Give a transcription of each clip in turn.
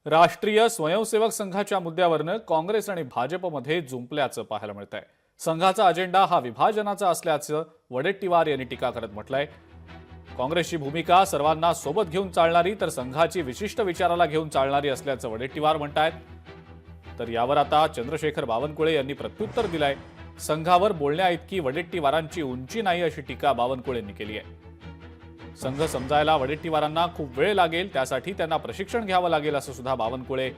राष्ट्रीय स्वयंसेवक संघाच्या मुद्द्यावरनं काँग्रेस आणि भाजपमध्ये जुंपल्याचं पाहायला मिळतंय। संघाचा अजेंडा हा विभाजनाचा असल्याचं वडेट्टीवार यांनी टीका करत म्हटलंय। काँग्रेसची भूमिका सर्वांना सोबत घेऊन चालणारी तर संघाची विशिष्ट विचाराला घेऊन चालणारी असल्याचं वडेट्टीवार म्हणतायत। तर यावर आता चंद्रशेखर बावनकुळे यांनी प्रत्युत्तर दिलंय। संघावर बोलण्याइतकी वडेट्टीवारांची उंची नाही अशी टीका बावनकुळेंनी केली आहे। संघ समजायला वडेट्टीवारांना खूप वेळ लागेल, त्यासाठी त्यांना प्रशिक्षण घ्यावं लागेल असं सुद्धा बावनकुळे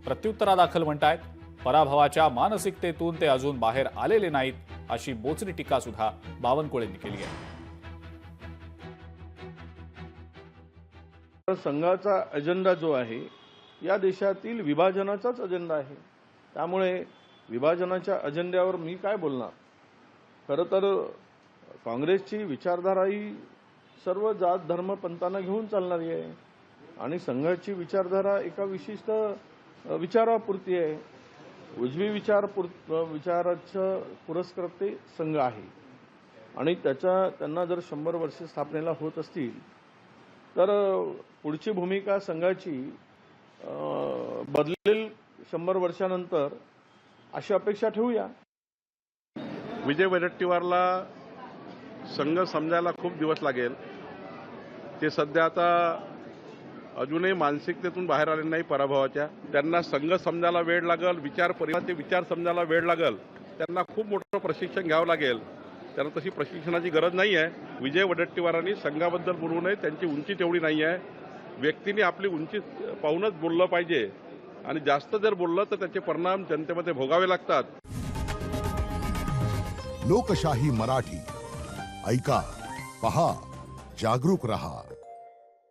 प्रत्युत्तरादाखल म्हणतायत। पराभवाच्या मानसिकतेतून ते अजून बाहेर आलेले नाहीत अशी बोचरी टीका सुद्धा बावनकुळेंनी केली आहे। संघाचा अजेंडा जो आहे या देशातील विभाजनाचाच अजेंडा आहे। त्यामुळे विभाजनाच्या अजेंड्यावर मी काय बोलणार। खरं तर काँग्रेसची विचारधारा ही सर्व जात धर्म पंथांना घेऊन चालणारी आहे आणि संघाची विचारधारा एका विशिष्ट विचारापुरती आहे। उजवी विचाराचं पुरस्कर्ते संघ आहे आणि त्यांना जर 100 वर्षे स्थापनेला होत असतील तर पुढची भूमिका संघाची बदलेल 100 वर्षानंतर अशी अपेक्षा ठेवूया। विजय वडेट्टीवारला संघ समजायला खूप दिवस लागेल। ते सध्या आता अजूनही मानसिकतेतून बाहेर आले नाही पराभवाच्या। त्यांना संघ समजायला वेळ लागेल, विचार समजायला वेळ लागेल। त्यांना खूप मोठं प्रशिक्षण घ्यावं लागेल। त्यांना तशी प्रशिक्षणाची गरज नाही आहे। विजय वडेट्टीवारांनी संघाबद्दल बोलू नये, त्यांची उंची तेवढी नाही आहे। व्यक्तीने आपली उंची पाहूनच बोललं पाहिजे आणि जास्त जर बोललं तर त्याचे परिणाम जनतेमध्ये भोगावे लागतात। लोकशाही मराठी ऐका, पहा, जागरूक रहा।